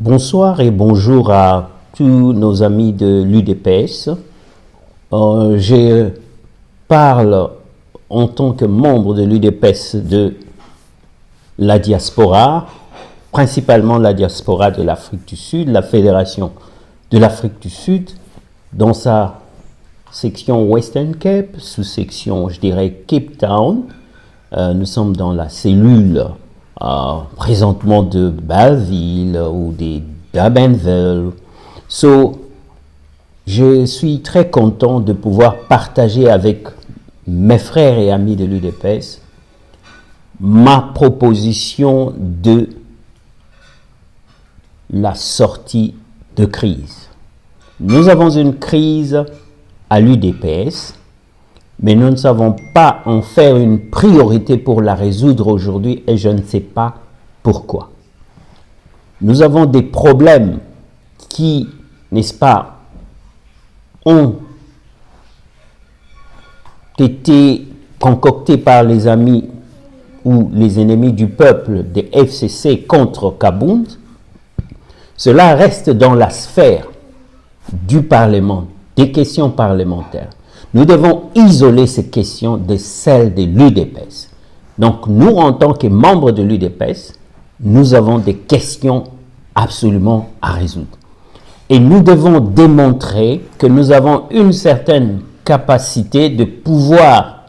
Bonsoir et bonjour à tous nos amis de l'UDPS. Je parle en tant que membre de l'UDPS de la diaspora, principalement la diaspora de l'Afrique du Sud, la Fédération de l'Afrique du Sud, dans sa section Western Cape, sous-section, je dirais, Cape Town. Nous sommes dans la cellule présentement de Belleville ou de Durbanville. Je suis très content de pouvoir partager avec mes frères et amis de l'UDPS ma proposition de la sortie de crise. Nous avons une crise à l'UDPS, mais nous ne savons pas en faire une priorité pour la résoudre aujourd'hui et je ne sais pas pourquoi. Nous avons des problèmes qui, n'est-ce pas, ont été concoctés par les amis ou les ennemis du peuple des FCC contre Kabound. Cela reste dans la sphère du Parlement, des questions parlementaires. Nous devons isoler ces questions de celles de l'UDPS. Donc, nous, en tant que membres de l'UDPS, nous avons des questions absolument à résoudre. Et nous devons démontrer que nous avons une certaine capacité de pouvoir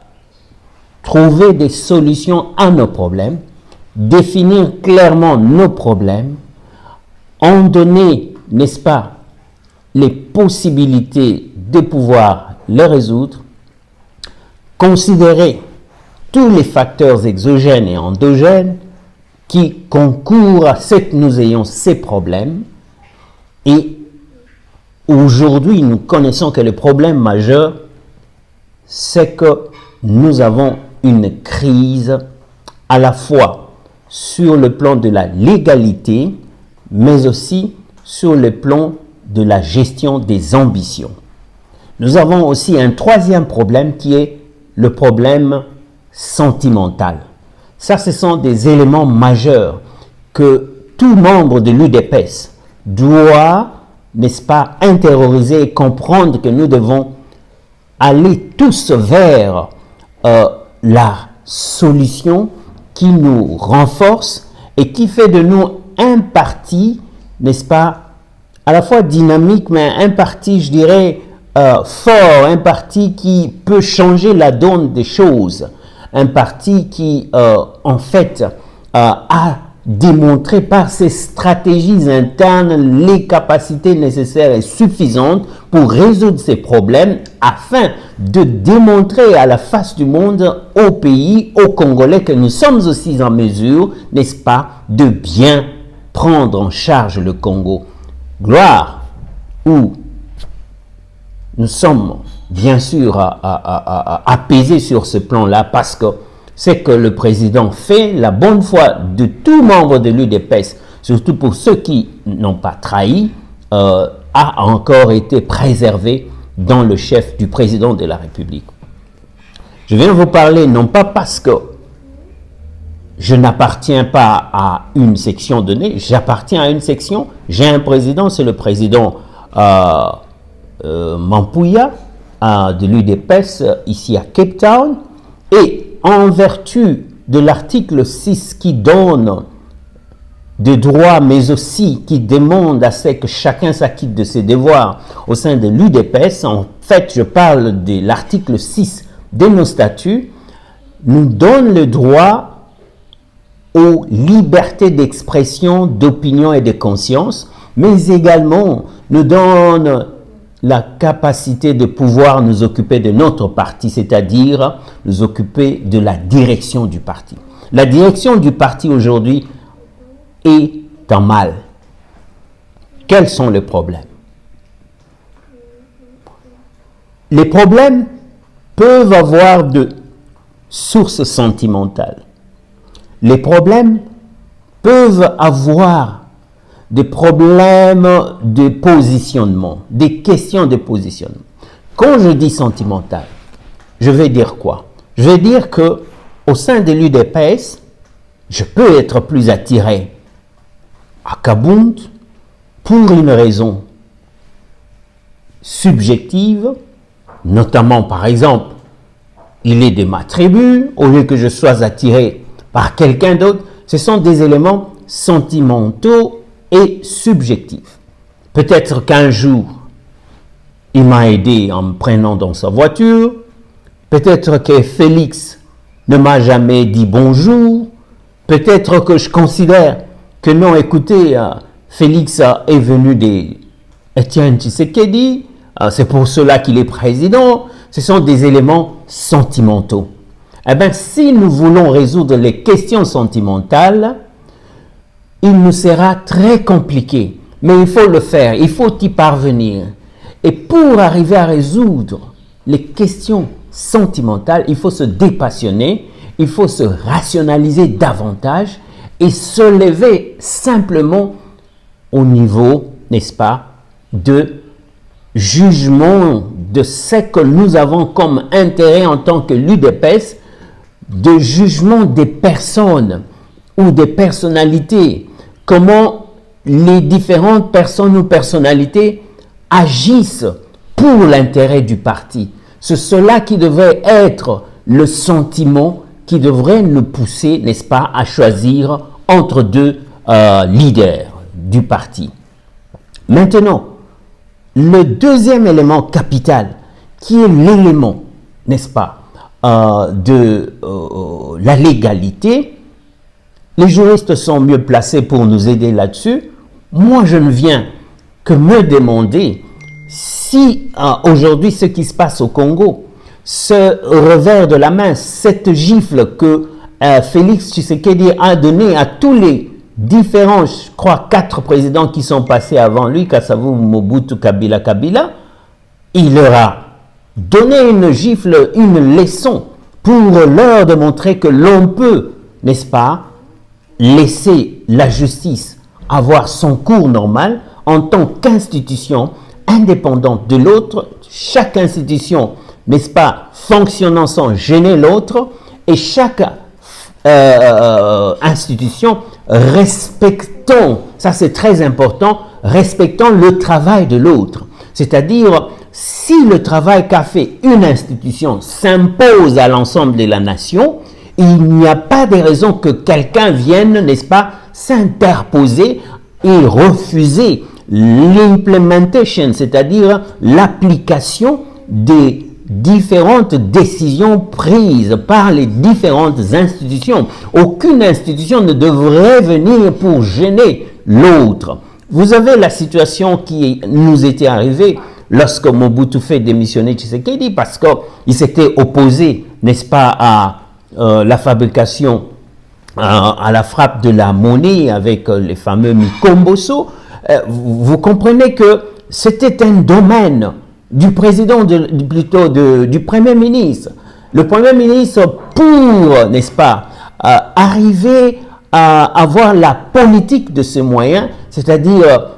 trouver des solutions à nos problèmes, définir clairement nos problèmes, en donner, n'est-ce pas, les possibilités de pouvoir les résoudre, considérer tous les facteurs exogènes et endogènes qui concourent à ce que nous ayons ces problèmes. Et aujourd'hui, nous connaissons que le problème majeur, c'est que nous avons une crise à la fois sur le plan de la légalité, mais aussi sur le plan de la gestion des ambitions. Nous avons aussi un troisième problème qui est le problème sentimental. Ça, ce sont des éléments majeurs que tout membre de l'UDPS doit, n'est-ce pas, intérioriser et comprendre que nous devons aller tous vers la solution qui nous renforce et qui fait de nous un parti, n'est-ce pas, à la fois dynamique, mais un parti, je dirais, fort, un parti qui peut changer la donne des choses, un parti qui, en fait, a démontré par ses stratégies internes les capacités nécessaires et suffisantes pour résoudre ces problèmes afin de démontrer à la face du monde, au pays, aux Congolais, que nous sommes aussi en mesure, n'est-ce pas, de bien prendre en charge le Congo. Gloire où nous sommes bien sûr apaisés sur ce plan-là parce que c'est que le président fait, la bonne foi de tout membre de l'UDPS, surtout pour ceux qui n'ont pas trahi, a encore été préservé dans le chef du président de la République. Je viens vous parler non pas parce que je n'appartiens pas à une section donnée, j'appartiens à une section, j'ai un président, c'est le président Mampouya de l'UDPS ici à Cape Town, et en vertu de l'article 6 qui donne des droits mais aussi qui demande à ce que chacun s'acquitte de ses devoirs au sein de l'UDPS, en fait je parle de l'article 6 de nos statuts, nous donne le droit aux libertés d'expression, d'opinion et de conscience, mais également nous donne la capacité de pouvoir nous occuper de notre parti, c'est-à-dire nous occuper de la direction du parti. La direction du parti aujourd'hui est en mal. Quels sont les problèmes? Les problèmes peuvent avoir de sources sentimentales. Les problèmes peuvent avoir des problèmes de positionnement, des questions de positionnement. Quand je dis sentimental, je vais dire quoi? Je vais dire que au sein de l'UDPS, je peux être plus attiré à Kabound pour une raison subjective, notamment par exemple, il est de ma tribu, au lieu que je sois attiré par quelqu'un d'autre, ce sont des éléments sentimentaux et subjectifs. Peut-être qu'un jour, il m'a aidé en me prenant dans sa voiture, peut-être que Félix ne m'a jamais dit bonjour, peut-être que je considère que non, écoutez, Félix est venu des Étienne Tshisekedi, c'est pour cela qu'il est président. Ce sont des éléments sentimentaux. Eh bien, si nous voulons résoudre les questions sentimentales, il nous sera très compliqué. Mais il faut le faire, il faut y parvenir. Et pour arriver à résoudre les questions sentimentales, il faut se dépassionner, il faut se rationaliser davantage et se lever simplement au niveau, n'est-ce pas, de jugement de ce que nous avons comme intérêt en tant que l'UDPS, de jugement des personnes ou des personnalités, comment les différentes personnes ou personnalités agissent pour l'intérêt du parti. C'est cela qui devrait être le sentiment qui devrait nous pousser, n'est-ce pas, à choisir entre deux leaders du parti. Maintenant, le deuxième élément capital, qui est l'élément, n'est-ce pas, de la légalité, les juristes sont mieux placés pour nous aider là-dessus. Moi, je ne viens que me demander si aujourd'hui ce qui se passe au Congo, ce revers de la main, cette gifle que Félix Tshisekedi a donnée à tous les différents, je crois, 4 présidents qui sont passés avant lui, Kasavubu, Mobutu, Kabila, il leur a donné une gifle, une leçon pour leur démontrer que l'on peut, n'est-ce pas, laisser la justice avoir son cours normal en tant qu'institution indépendante de l'autre, chaque institution, n'est-ce pas, fonctionnant sans gêner l'autre, et chaque institution respectant, ça c'est très important, respectant le travail de l'autre. C'est-à-dire, si le travail qu'a fait une institution s'impose à l'ensemble de la nation, il n'y a pas de raison que quelqu'un vienne, n'est-ce pas, s'interposer et refuser l'implementation, c'est-à-dire l'application des différentes décisions prises par les différentes institutions. Aucune institution ne devrait venir pour gêner l'autre. Vous avez la situation qui nous était arrivée lorsque Mobutu fait démissionner Tshisekedi parce qu'il s'était opposé, n'est-ce pas, à la fabrication, à la frappe de la monnaie avec les fameux Mikomboso. Vous comprenez que c'était un domaine du président, plutôt du Premier ministre. Le Premier ministre, pour, n'est-ce pas, arriver à avoir la politique de ces moyens, c'est-à-dire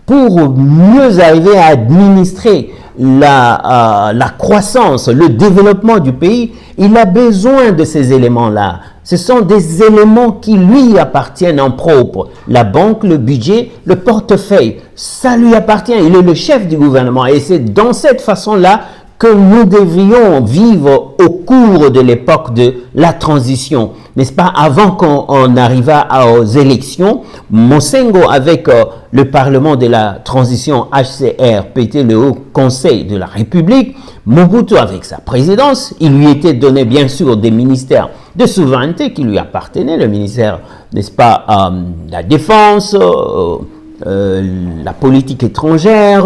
pour mieux arriver à administrer la croissance, le développement du pays, il a besoin de ces éléments-là. Ce sont des éléments qui lui appartiennent en propre. La banque, le budget, le portefeuille, ça lui appartient. Il est le chef du gouvernement. Et c'est dans cette façon-là que nous devrions vivre au cours de l'époque de la transition. N'est-ce pas? Avant qu'on arrivât aux élections, Monsengo, avec le Parlement de la transition HCR, le Haut Conseil de la République, Mobutu avec sa présidence, il lui était donné bien sûr des ministères de souveraineté qui lui appartenaient, le ministère, n'est-ce pas, de la Défense, la politique étrangère,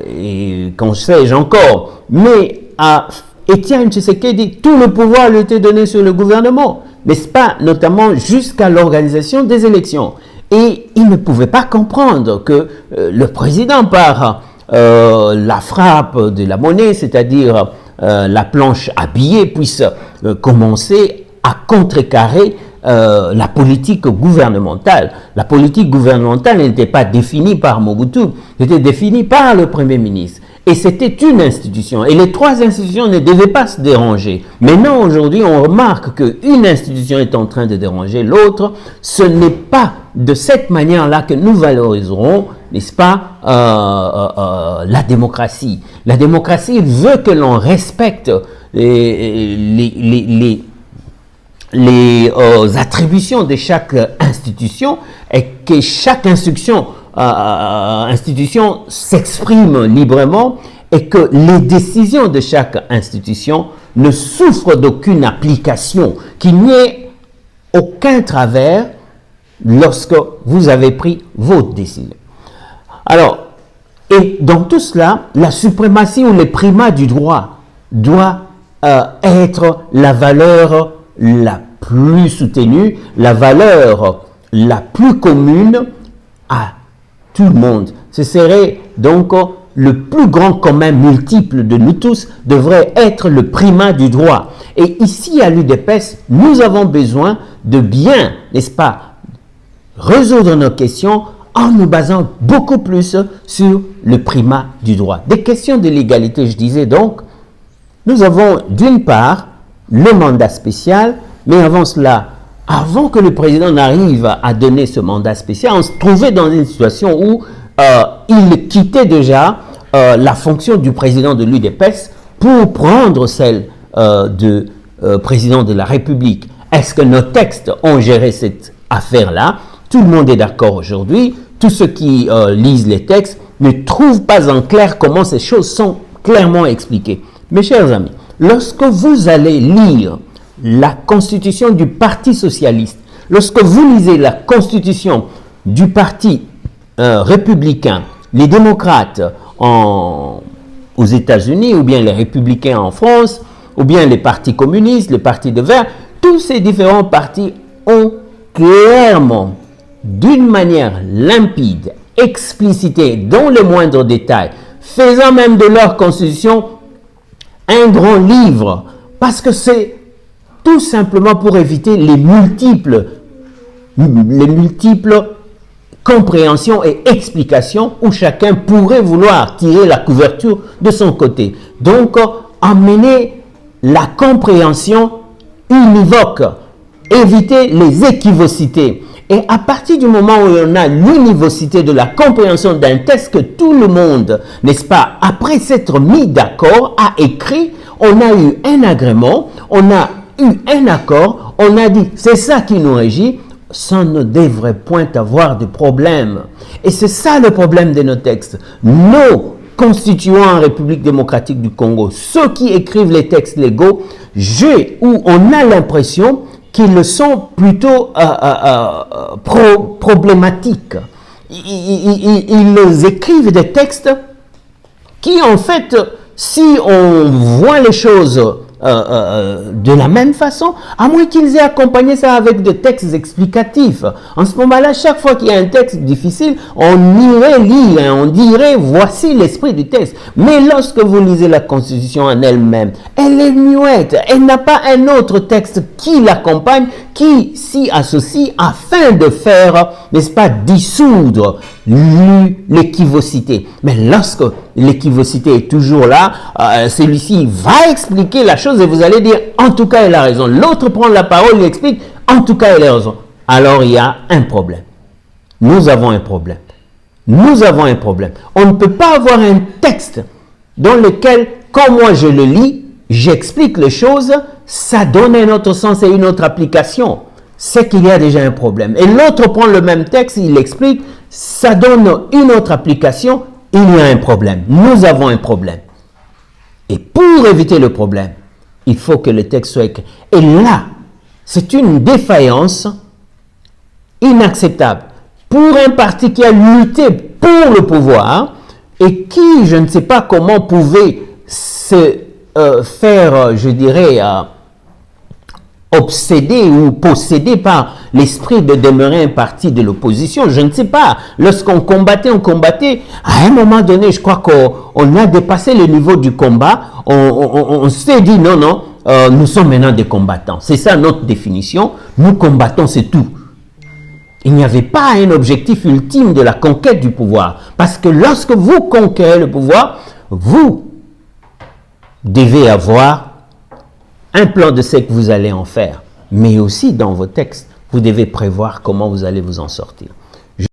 et qu'en sais-je encore. Mais à Étienne Tshisekedi, tout le pouvoir lui était donné sur le gouvernement, n'est-ce pas, notamment jusqu'à l'organisation des élections. Et il ne pouvait pas comprendre que le président, par la frappe de la monnaie, c'est-à-dire la planche à billets, puisse commencer à contrecarrer la politique gouvernementale. La politique gouvernementale n'était pas définie par Mobutu, c'était définie par le Premier ministre. Et c'était une institution. Et les trois institutions ne devaient pas se déranger. Maintenant, aujourd'hui, on remarque qu'une institution est en train de déranger l'autre. Ce n'est pas de cette manière-là que nous valoriserons, n'est-ce pas, la démocratie. La démocratie veut que l'on respecte les attributions de chaque institution et que chaque institution s'exprime librement et que les décisions de chaque institution ne souffrent d'aucune application, qu'il n'y ait aucun travers lorsque vous avez pris votre décision. Alors, et dans tout cela, la suprématie ou le primat du droit doit être la valeur la plus soutenue, la valeur la plus commune à tout le monde. Ce serait donc le plus grand commun multiple de nous tous devrait être le primat du droit. Et ici à l'UDPS, nous avons besoin de bien, n'est-ce pas, résoudre nos questions en nous basant beaucoup plus sur le primat du droit. Des questions de l'égalité, je disais donc, nous avons d'une part le mandat spécial, mais avant cela, avant que le président n'arrive à donner ce mandat spécial, on se trouvait dans une situation où il quittait déjà la fonction du président de l'UDPS pour prendre celle de président de la République. Est-ce que nos textes ont géré cette affaire-là? Tout le monde est d'accord aujourd'hui. Tous ceux qui lisent les textes ne trouvent pas en clair comment ces choses sont clairement expliquées. Mes chers amis, lorsque vous allez lire la constitution du Parti socialiste, lorsque vous lisez la constitution du Parti républicain, les démocrates aux États-Unis, ou bien les républicains en France, ou bien les partis communistes, le Parti de Verts, tous ces différents partis ont clairement, d'une manière limpide, explicité, dans le moindre détail, faisant même de leur constitution un grand livre, parce que c'est tout simplement pour éviter les multiples compréhensions et explications où chacun pourrait vouloir tirer la couverture de son côté. Donc, amener la compréhension univoque, éviter les équivocités. Et à partir du moment où on a l'univocité de la compréhension d'un texte que tout le monde, n'est-ce pas, après s'être mis d'accord, a écrit, on a eu un agrément, on a eu un accord, on a dit c'est ça qui nous régit, ça ne devrait point avoir de problème. Et c'est ça le problème de nos textes. Nos constituants en République démocratique du Congo, ceux qui écrivent les textes légaux, on a l'impression qu'ils sont plutôt problématiques. Ils écrivent des textes qui, en fait, si on voit les choses de la même façon, à moins qu'ils aient accompagné ça avec des textes explicatifs. En ce moment-là, chaque fois qu'il y a un texte difficile, on irait lire, on dirait voici l'esprit du texte. Mais lorsque vous lisez la Constitution en elle-même, elle est muette, elle n'a pas un autre texte qui l'accompagne, qui s'y associe afin de faire, n'est-ce pas, dissoudre l'équivocité. Mais lorsque l'équivocité est toujours là, celui-ci va expliquer la chose et vous allez dire en tout cas il a raison. L'autre prend la parole, il explique en tout cas il a raison. Alors il y a un problème. Nous avons un problème. Nous avons un problème. On ne peut pas avoir un texte dans lequel, quand moi je le lis, j'explique les choses, ça donne un autre sens et une autre application. C'est qu'il y a déjà un problème. Et l'autre prend le même texte, il explique, ça donne une autre application, il y a un problème. Nous avons un problème. Et pour éviter le problème, il faut que le texte soit écrit. Et là, c'est une défaillance inacceptable pour un parti qui a lutté pour le pouvoir et qui, je ne sais pas comment, pouvait se faire, je dirais, obsédé ou possédé par l'esprit de demeurer un parti de l'opposition. Je ne sais pas. Lorsqu'on combattait, à un moment donné, je crois qu'on a dépassé le niveau du combat. On s'est dit non, nous sommes maintenant des combattants. C'est ça notre définition. Nous combattons, c'est tout. Il n'y avait pas un objectif ultime de la conquête du pouvoir. Parce que lorsque vous conquérez le pouvoir, vous devez avoir un plan de ce que vous allez en faire, mais aussi dans vos textes, vous devez prévoir comment vous allez vous en sortir.